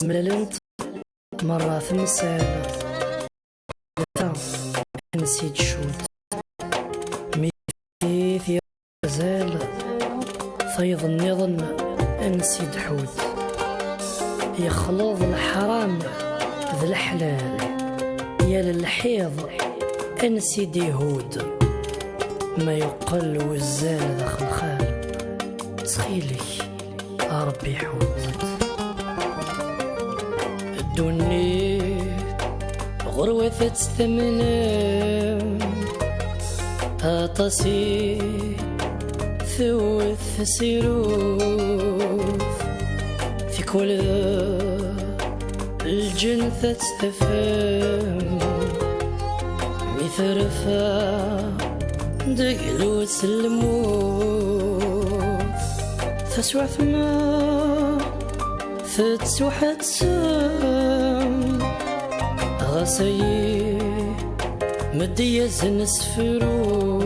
ملالنت مرة في المسالة نسيت شوت ميثي زال فيض النظن نسيت حوت يخلوض الحرام ذا الحلال يا للحيض نسيت يهود ما يقل والزال داخل خال سخيلي ربي حوت الدنيا غروة تستمنى أطاسي ثوث سيروف في كل الجنثة تستفهم مثرفة دقلو سلموف فسوى ثما فتسوحة سام غسي مدية نسفرو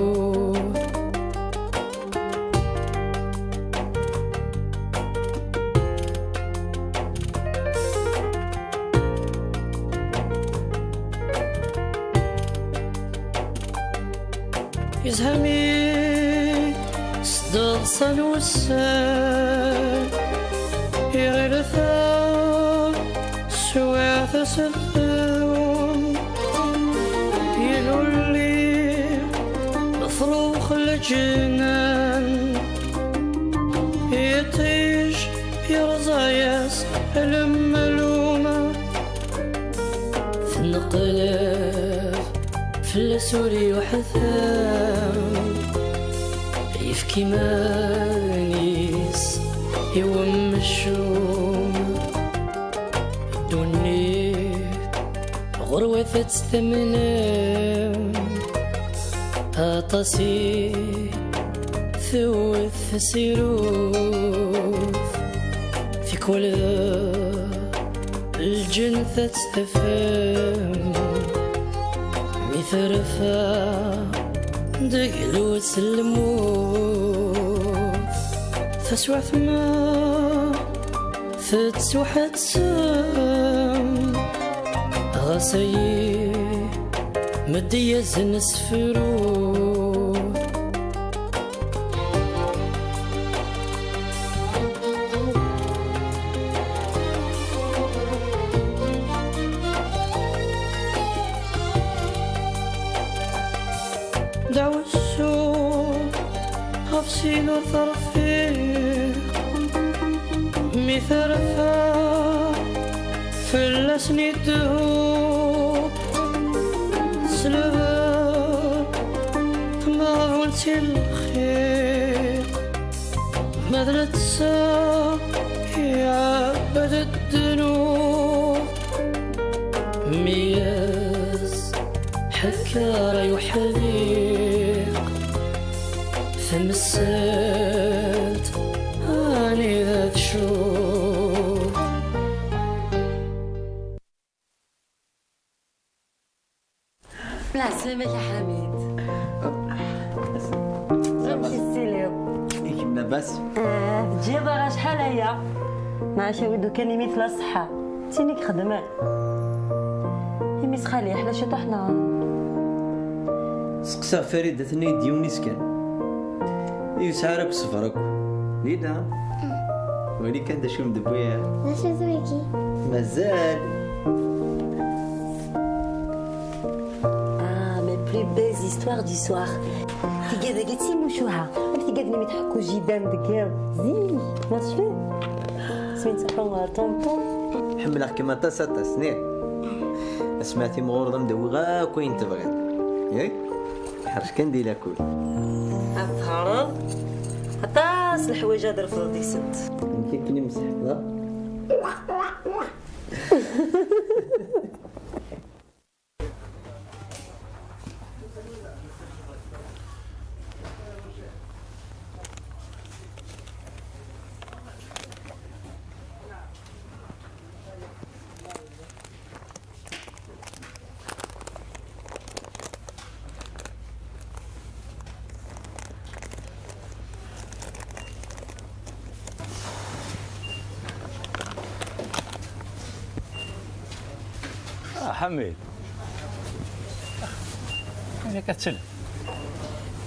يزهمي صدق صنوسان يغرثا سواث سفاهم يلولي فروخ الجنان يطيش يرزاياس الملومة في النقلاف في السوري وحثام يفكي مانيس يوم الشوم الدنيا غروة تستمنى أطاسي ثوث سيروف في كل الجنثة تستفهم مثرفة دقلو سلموف فسوى ثما فتسوحة سام غسي مدية نسفرو دعوة السوق غفسين وثرفين مثرفة فلسني الدهوب سلبا ما قلت الخير ماذا تسا يا عبد الذنوب مياس حكار يحليق فمسات اني ذات شوق لا سلامك يا حميد. غمشي السيليو كنا بس جيبها شحال هي مع شاودو كان مثل الصحة تينيك خدمة يميس خالي احنا شي طحنا سقسا فريدة ثني ديونيس كان يسعرك صفرك لينا ويلي كان دا شو مدبويا ماشي زويكي مازال مي بلي بيز هيستوار دي سوار تيقاد قلتي موشوها تيقادني متحكو جيدان دكاو زين ما تشفي سميتها طونطون حملها كما تسعة سنين سمعتي مغورضة مدوغا كوين تبغي ياك حرش كان ديلا كل أفهرض عطاس الحوايج هاد رفض ديك السنت يمكن كني مسح لا حميد انا كتسلم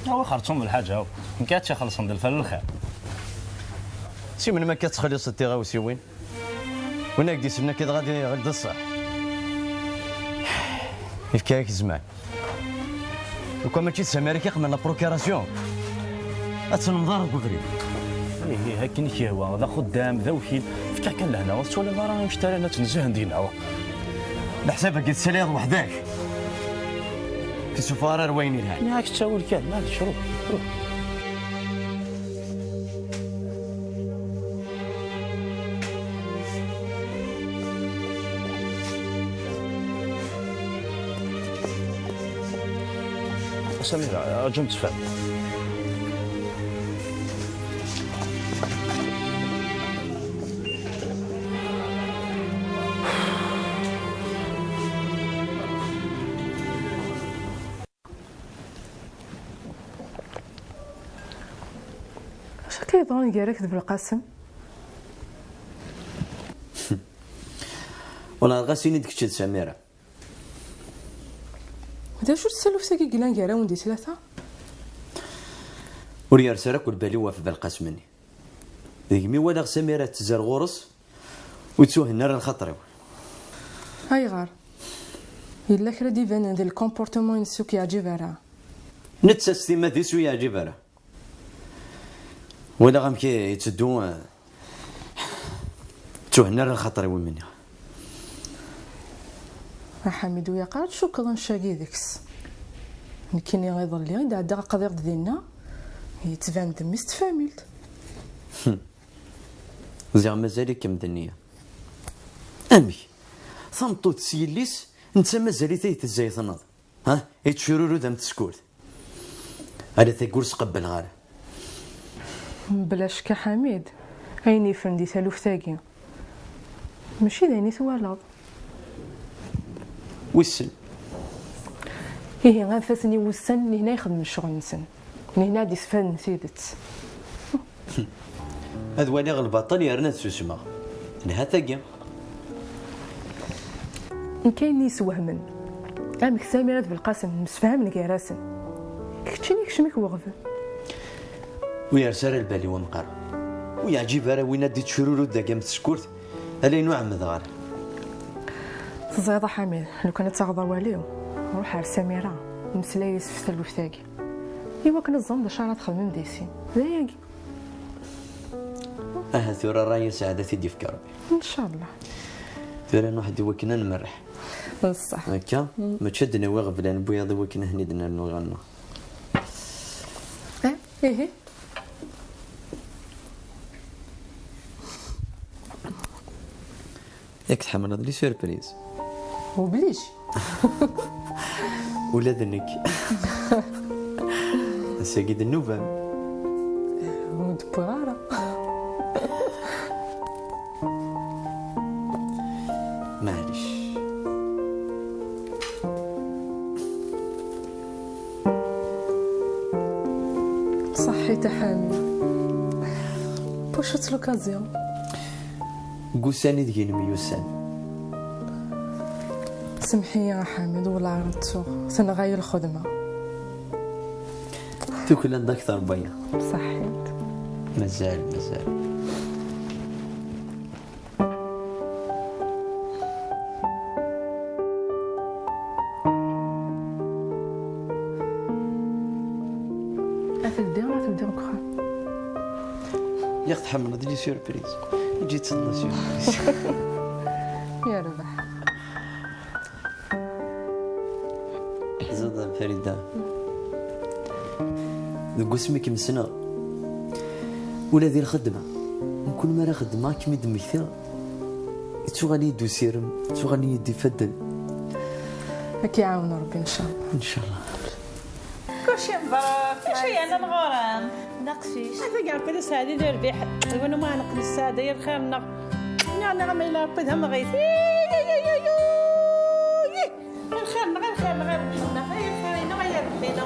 هو خرطوم الحاجه هو ما كاتش خلصهم ديال الفن الخير سي من ما كتخلص التغاوسي وين وانا كدي سمنا كي غادي الصح يفكاك الزمان وكون ما تشي امريكا قبل لا بروكيراسيون اتنمضار بغري ايه هاكين كي هو هذا خدام ذا وكيل فكا كان لهنا ولا ما راه مشتري انا تنزه ندينا هو بحسابك قلت سالي وحداك كسفاره رويني لها ياك تشاور كان مالك شروح روح سميرة أرجو تفهم اش كيظن كارك بالقاسم والله غاسيني ديك الشيء سميرة هذا شو السلوف ساكي قلان كارا وندي ثلاثة وريا رسالك والبالي واف بالقاسم مني ذيك مي ولا سميرة تزار غورس وتسوه النار الخطري هاي غار إلا كرا ديفان ديال الكومبورتمون ينسو كيعجبها راه نتساستي ما ديسو يعجبها راه ولا غام كي يتسدو تسوه النار الخطري مني حميد ويا قارد شكرا شاقي ديكس كيني غيظل لي غير عدا قضيق ديالنا يتبان دمي استفاملت زعما مازالك كمدنيه امي ثمطو تسيليس انت مازالي تيتزاي تنض ها يتشرورو دام تسكورت هذا تيقول قبل غار بلاش كحميد عيني فندي ثالوف ثاقي ماشي دايني توالض وسن هي غنفاسني وسن هنا يخدم الشغل نسن هنا دي سفان نسيدت هذا ولي البطل يرنا تسمع لها ثاقي كاين نيس وهمن امك ساميرات بالقاسم مسفهم نكراسن كتشني كشمك وغفل ويا رسالة البالي ونقر ويعجب راه وين دي تشرورو داك مسكورت علي نوع مذغار زيضة حميد لو كانت تغضى واليو روح على سميرة مسلايس في سلوف ثاقي ايوا كان الظن شعرات تخدم ديسي ذايقي ثورة راهي سعادتي دي في ربي ان شاء الله ثورة واحد وكنا نمرح بصح هكا ما تشدنا واغف لان بويا ذا وكنا هني دنا نغنى ايه ياك تحمل هذا لي سيربريز وبليش ولا ذنك ساقيد النوفام ود بوغارا معليش صحي تحامل بوشت لوكازيون قوساني ديال ميوسان سمحي يا حامد والله عرفتو سنغاير الخدمة توكل عندك اكثر بيا صحيت مازال اتبدي ولا تبدي اخرى يا اخت حمل هذه لي سيربريز جيت تصدى سيربريز يا ربح زاد فريدة ذوك اسمك مسنا ولا ذي الخدمة نكون ما راه خدمة كيما دمكتها تغني يدو سيرم تغني يدي فدل هكا يعاون ربي ان شاء الله ان شاء الله كلشي مبروك شي انا الغرام ناقصيش هذا كاع كل سعادة ديال الربيح وانا ما نقل السعادة يا الخير يعني غير ما الا ربي دهم غيث الخير غير الخير غير ربنا غير الخير انا غير ربنا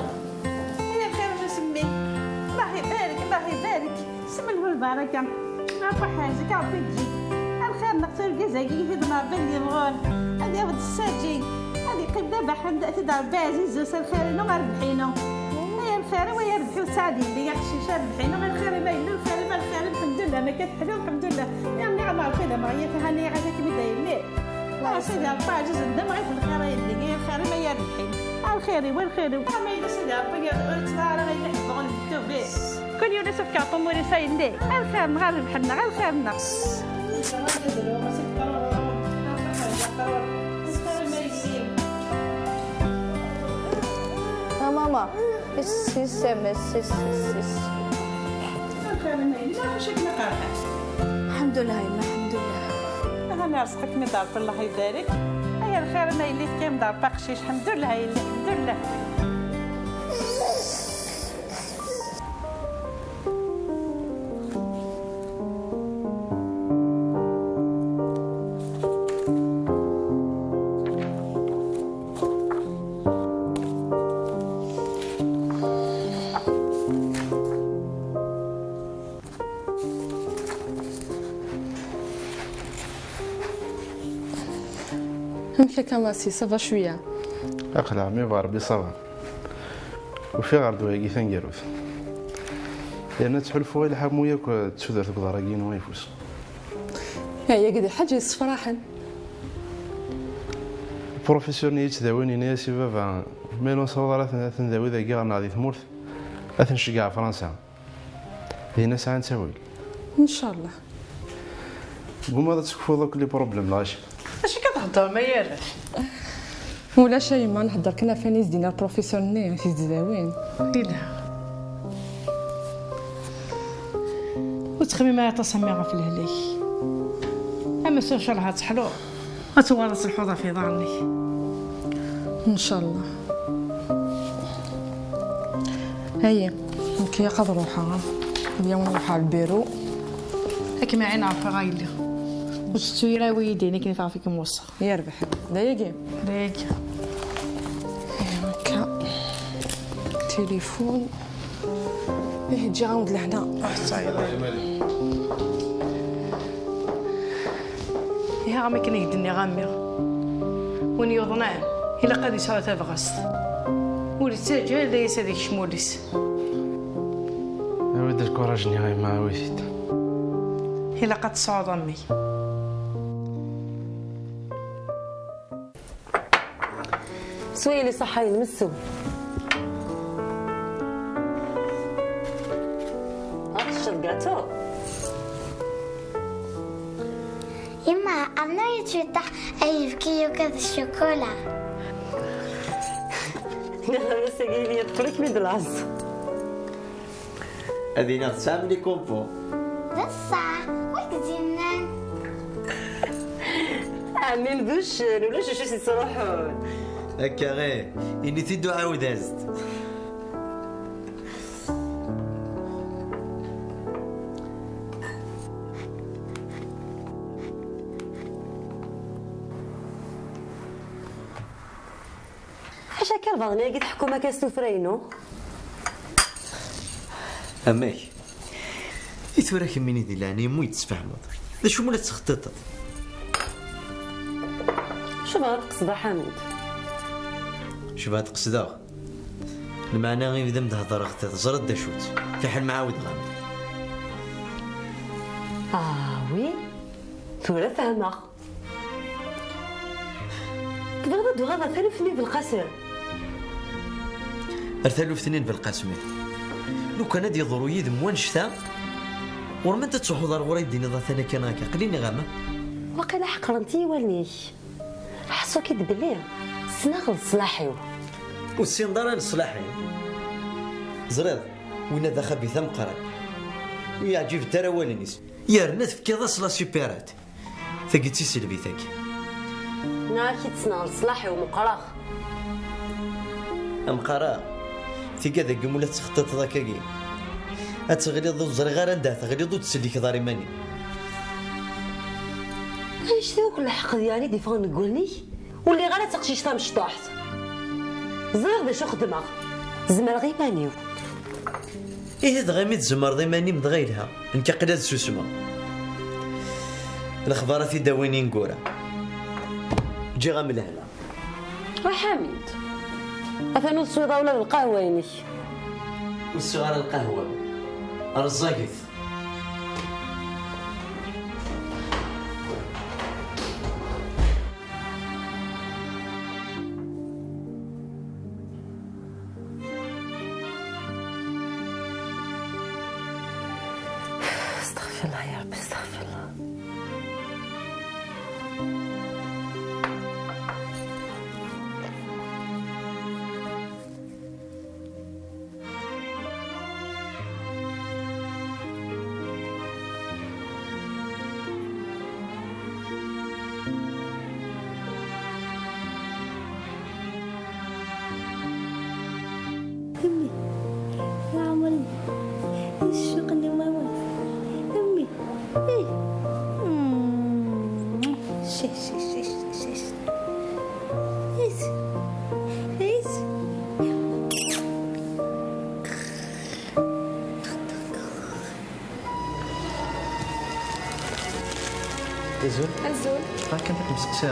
غير الخير نسمي الله يبارك الله يبارك سم له البركه عفوا حاجه كاع ربي تجي الخير نقصر الجزائر يهد ما بين الغار هذه عبد الساجي هذه قيم دابا حمد تدار بعزيز وسال خيرنا ما ربحينا يا الخير ويا ربحي وسعدي لي يا خشيش ربحينا غير الخير ما يلا الخير ما الخير الحمد لله ما كتحلو الحمد لله يعني نعم كذا ما هي هاني عاد كي داير ليه لا سيدي ربا عجز الدم غير في الخير يدي يا الخير ما يا ربحي الخير والخير ما يلا سيدي ربا يا تفار غير نحبوا نبدو به كل يوم نسفك عطموري سايندي الخير نغير ربحنا غير خيرنا ماما الحمد لله الحمد لله انا رزقك من دار الله يبارك هيا الخير ما يلي كيم دار بقشيش الحمد لله يلي الحمد لله مشي كلاسي صافا شويه اقلع مي باربي صافا وفي غردو هيك ثنجروث لان تحلفوا الى حمو ياك تسودر تقدراكين ويفوس هي قد حاجه صفراحا بروفيسيونيل تداويني ناسي بابا ميلون صوره تنداوي ذا كاع نادي ثمورث اثنشقع فرنسا هنا ساعه نساوي ان شاء الله قوم هذا تكفو دوك لي بروبليم لاشي اش كتهضر ما يالاش ولا شيء ما نحضر كنا فانيس دينا بروفيسيونيل في الزاوين لا وتخمي ما تصميغه في الهلي اما سوش راها تحلو غتورث الحوضه في ظهرني ان شاء الله هيا كي ياخذ روحها اليوم نروح على البيرو هاك ما عين عارفه غايله وشتوي راه ويديني كي نفع فيك موسخ يربح دايقي دايق هكا تليفون تجي غنوض لهنا يا عمي كان يدني غامي وني يظنان الا قد يسوى تبغس ولي تاجا ليس هذيك شموليس ود الكوراجني هاي ما ويثيت الا قد تصعد امي سوي لي صحين مسو أشرب جاتو يما أنا يتفتح أي كيلو كذا الشوكولا لا بس قولي يدخلك من دلاس هذه تعمل لي كومبو بس وكزينان عامل بوش ولا شو يصراحون هكا غير اني تيدو عاود هزت حاشا كالفاغني قد حكومة كاستو فرينو اماك إثورا كميني دي لاني مو يتسفحمض ذا شو مولا تخطط شو بغا تقصد حمود شو بغا تقصد المعنى غير بدا مدهضر اختي زرد دا شوت في حال معاود غامي وي ثورة فهمة تبغى تدو غادا ثالثني بالقاسم ارثالو اثنين بالقاسمين لو كان هادي يضرو يدم وانشتا ورما انت تروحو دار ورا يديني ضا ثاني كان هكا قليني غاما واقيلا حقرنتي والنيش حسوا كي دبلي سناغل صلاحيو والسين دار لصلاحي زريض وين هذا خبيث مقرن ويعجب الدار والنيس يا رنات في كذا صلا سوبيرات ثقيتي سلبي ثاك ناكي تسناغل صلاحيو مقراخ مقراخ ثقا ذا قمولة تخطط ذاكاكي اتغليظ الزري غير عندها تغليظ وتسلي كداري ماني ايش ذوك الحق ديالي دي فون نقولني واللي غير تقشيش طام شطاحت زريغ باش خدمه زمر غير مانيو ايه هذا غير متزمر ضي ماني مدغيلها نكا قلاد سوسما الاخبارات يداويني نقورا تجي غاملهلا وحميد أثنو الصيدة ولا القهوة ينك والصغار القهوة رزاقت. استغفر الله يا رب استغفر الله. أمي يا عمري الشوق اللي ماما أمي إيه شيش شيش شيش إيش إيش الزول الزول كان داك مسقسي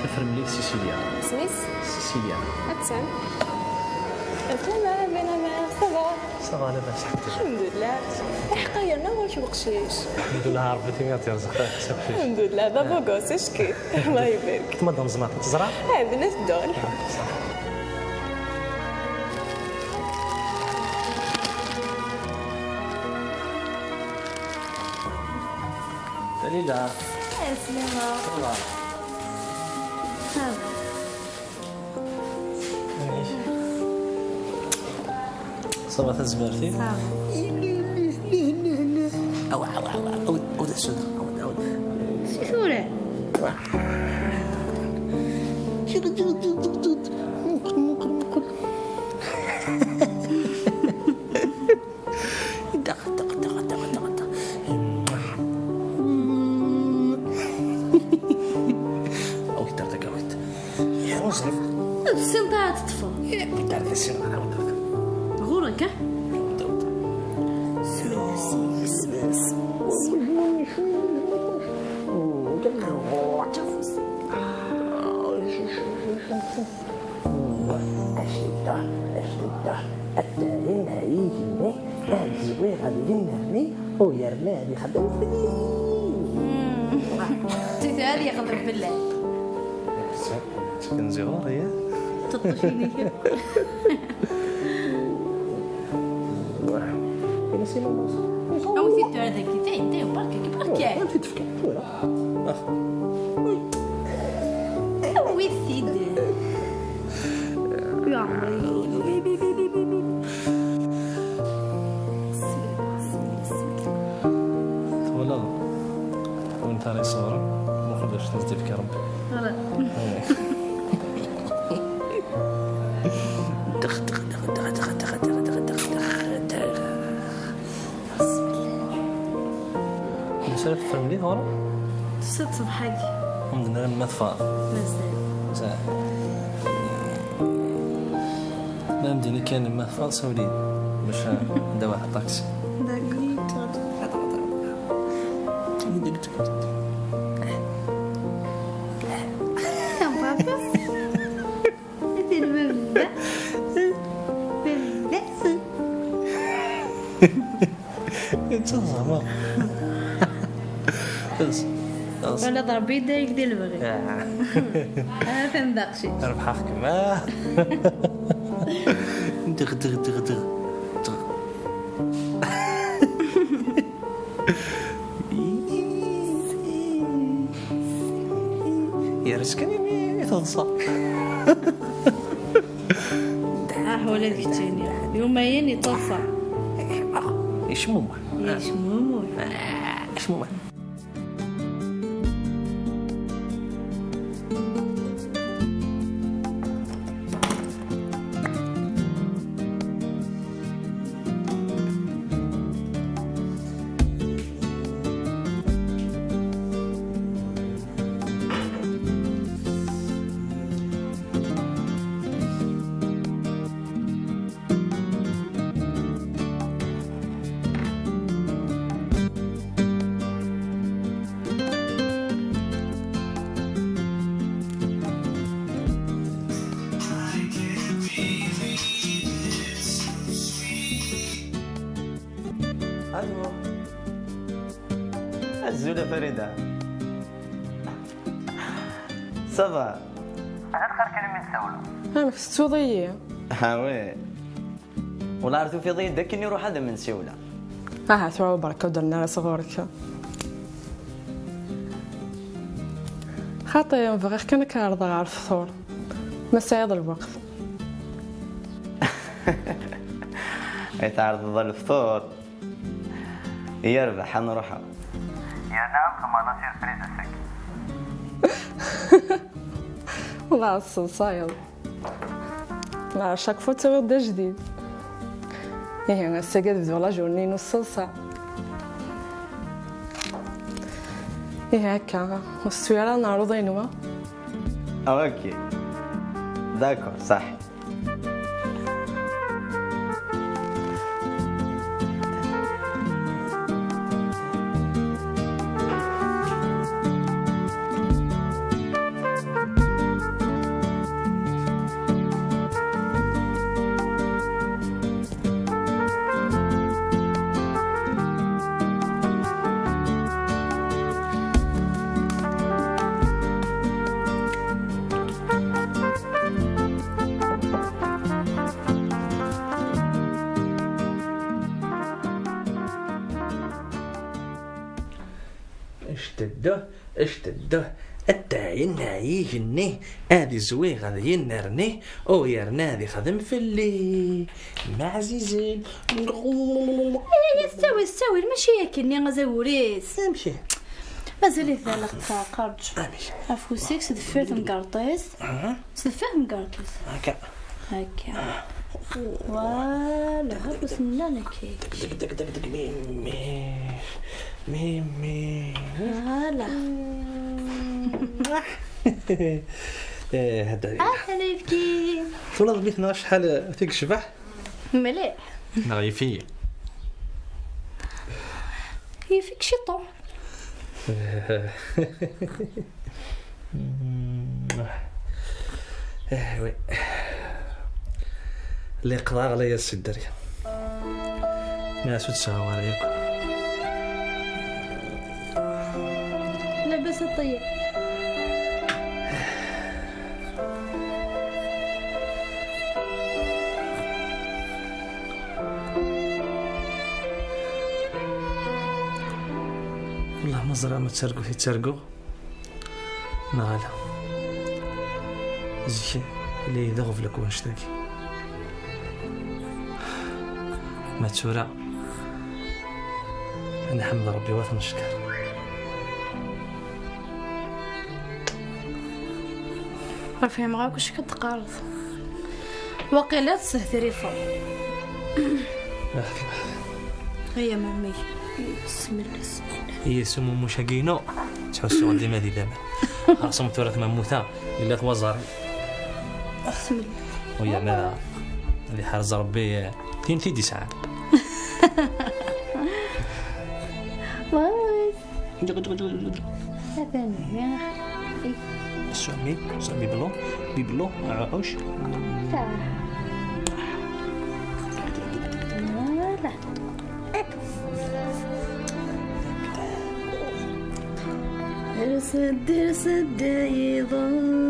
تفر مليك سيسيليا سميس سيسيليا أتسان الفما بينا ما صبا صافا لاباس الحمد لله حقايرنا واش بقشيش الحمد لله عرفتي ما تيرزق الحمد لله بابا قوس اشكي الله يبارك تمضى زعما تزرع عندنا في الدول دليلة أسلمة صافا تزمرتي او السوداء شورة السلطة تطفى غورك تثالي يقدر بالله كنزي غور هي تطفيني أو في الدار ذاك تاعي بركة انت تفكر وي السيد يا عمري ولا وانت راه صور ما خدش تزدفك يا ربي دخ دخ دخ دخ دخ دخ دخ دخ دخ دخ نسالف في المليح ورا ست صبحك عندنا المدفع مازال ما مديني كان المدفع سولي باش نداو على الطاكسي زعما ولا ضربي دايك ديال البغي فهم باقشي ربحك دغ دغ دغ دغ دغ يا رزقني تنصح ولدك تجيني يوم يني توصى يشمومه يشمومه الو الزولة فريدة صافا هاد خير كلمة نساولو ما خصو ضيع. ها وي ولا عرفتو في ضيق داك نروح هذا من سيوله. تعاود بركة ودرنا راه صغورك. خاطر نبغي كان كنرضى على الفطور ما سايد الوقت. يتعرض الفطور يربح نروحها. يا نعم كما نصير فريدة سك. والله الصايد مع شاك فوت غدا جديد. انا الساقات بدو لا جورني نص ساعة. هكا والسويرة نعرض ينوى. اوكي داكور صح. اشتده التاين يجني هادي زوي غادي ينرني او يرنادي خدم فلي مع عزيزين. استوي ماشي ياكلني غزوريس امشي مازال ثلاث قرج افوسيك سدفيت مقرطيس سدفيت مقرطيس هكا ولا بسم الله نكي دك دك دك ميمي هلا هذا حبيبتي طول بيتنا شحال فيك شبح مليح نغي فيه كيفك شطو وي اللي قضى عليا السدري ناس تساوى عليكم لاباس الطيب والله مزرعة ما تسرقوا نغالا زي اللي يدغف لك ونشتاكي ما تسورع نحمد ربي ونشكر. رفيع معاك واش كتقارض وقيلا تسهتري فوق هيا مامي بسم الله هي سمو مشاقينو تحسوا عندي مالي دابا خاصهم تورث مموتة الا توزر بسم الله ويا ما اللي حرز ربي تين في ساعه واي هذا يا سامي بيبلو عاوش رسد يضاس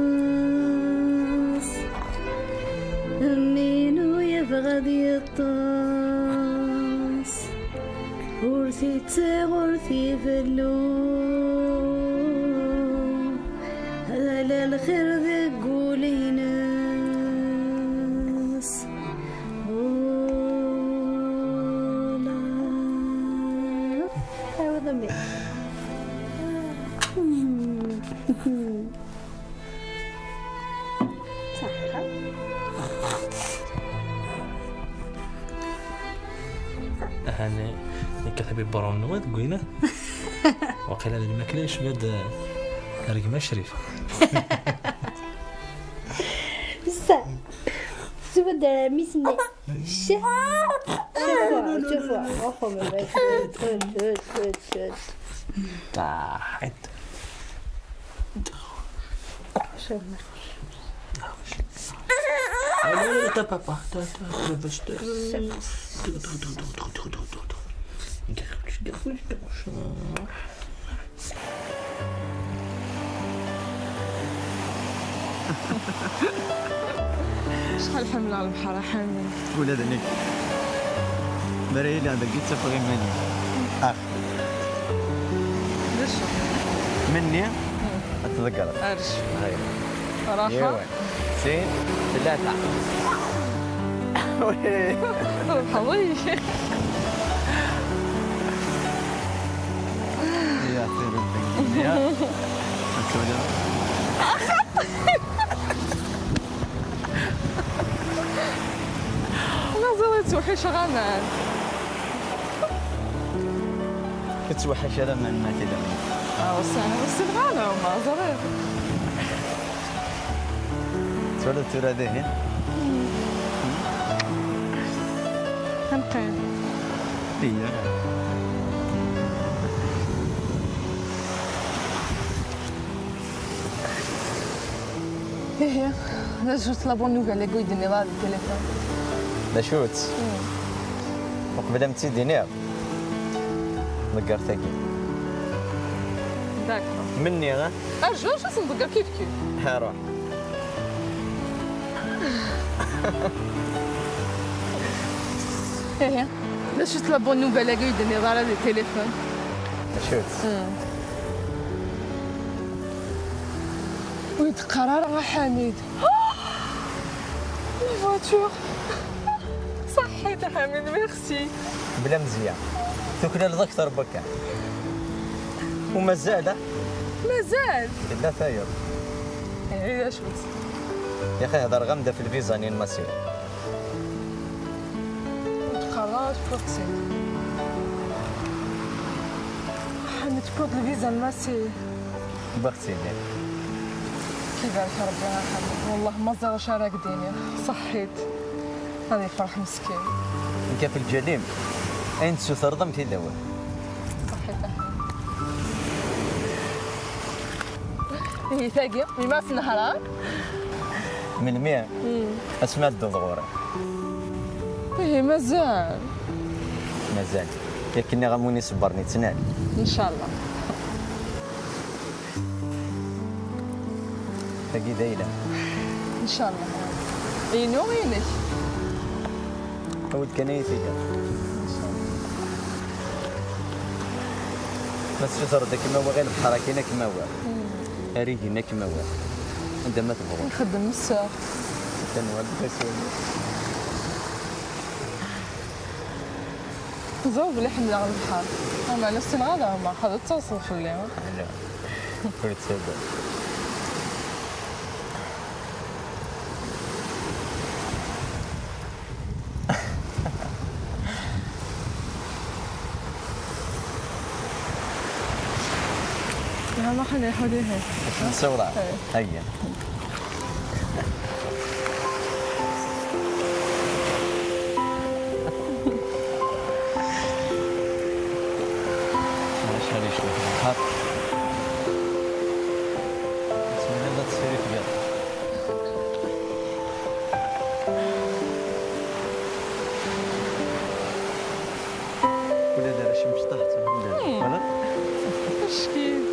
منو يبغى يطاس غرثي فلو على الخير ذا قولي ناس ولا هذا مين صح هاني كتبي برون نواد قوينا وقيل اللي ما كلاش باد رقمه شريف بصح سودا ميسنا شوفوا اخو من شوت طاحت شوف تا بابا تا باش شحال حمله على البحر حامل. ولا ذنك مريي اللي عندك جيت تفغي مني ليش مني اتذكر ارش هاي راحه سين ثلاثة حظي يا سيدي يا نظرت وحش غنان كتوحش هذا من كذا وسانا بس الغالة وما زرت تولد ترى ذهن هنقين هي هي لا جوت لا بون نوفيل اللي قيدني هذا التليفون لا شوت وقبل ما تيديني ذكرتك داك مني غا ارجع واش نذكر كيف ها روح هي لا جوت لا بون نوفيل اللي قيدني هذا التليفون لا شوت ويد قرار حميد لي فواتور صحيت حميد ميرسي بلا مزيان تاكل اكثر بكا ومازال مازال لا ثاير ايه شفت يا اخي هضر غامده في الفيزا نين ماسير قرار فوتسي حميد كود الفيزا الماسي بختيني كيفاش ربي يرحمك والله ما زال شارك ديني صحيت هذه فرح مسكين انت في الجليم انت سترضم في دواء صحيت هي ثاقي ما في النهار من 100 اسماء الدغورة هي مازال لكني غموني صبرني تنال ان شاء الله تلاقي دايلة ان شاء الله ينو غينك حاول كان يثيقا بس شو صار كيما هو غير بحركينا كيما هو اريقينا كيما هو انت ما تبغى نخدم الساعة تنوال بس زوج اللي حمل على البحر اما نفس الغدا ما حدا اتصل في الليل لا كنت سبب ما خلي حدي هيك نصورها هيا هات بسم الله لا تصيري في بالك ولا دار شي مش تحت ولا اش كيف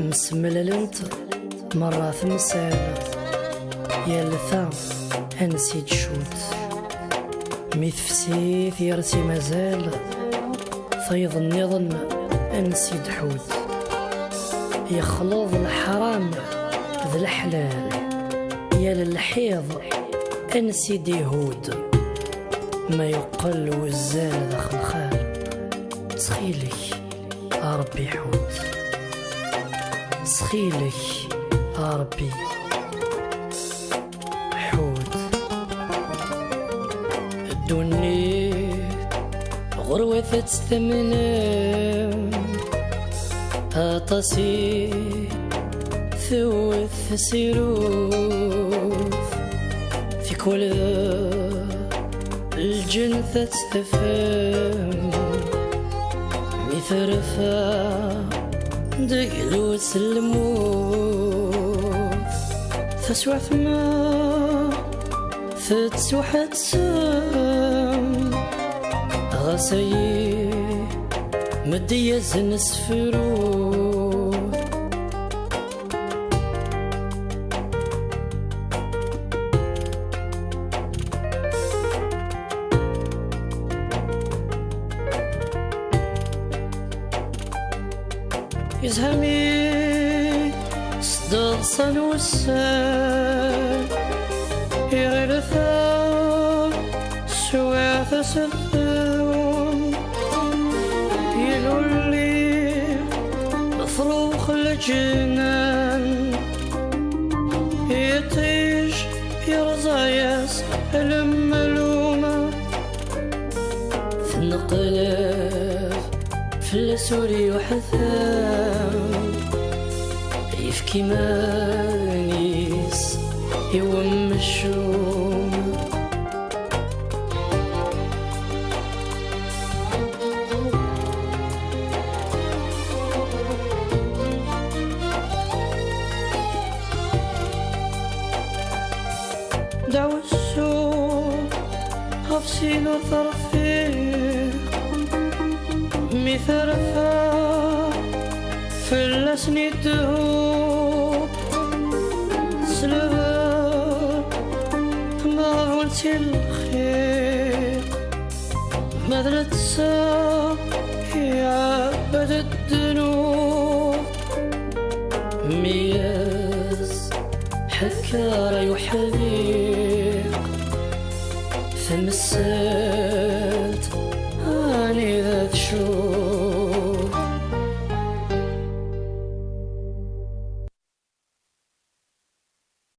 مسمللنت مرة ثمسالة يا لثا أنسيت شوت ميثفسيث يرسي مازال فيض النظن أنسيد حوت يخلط الحرام ذا الحلال يا للحيض أنسيد يهود ما يقل وزال ذا خلخال سخيلك ربي حوت، سخيلك ربي حوت. الدنيا غروة تستمنى أطاسي ثوث سيروف في كل الجنة تستفهم مثرفة دقلو سلموف تسوى ثما تتسوى تسام غسايي مدية زنسفرو يزهمي صدق صنوسان يغرثا سواث سثون يلولي فروخ الجنان يطيش يرزايس الملومة في النقلة في السوري وحثام يفكي مانيس يوم الشوم دعوة السوق غفسين وثرفين مثرفة في اللسن الدهوب سلبا ما قلت الخير ماذا تسا يعبد الذنوب مياز حكار يحذيق فمسا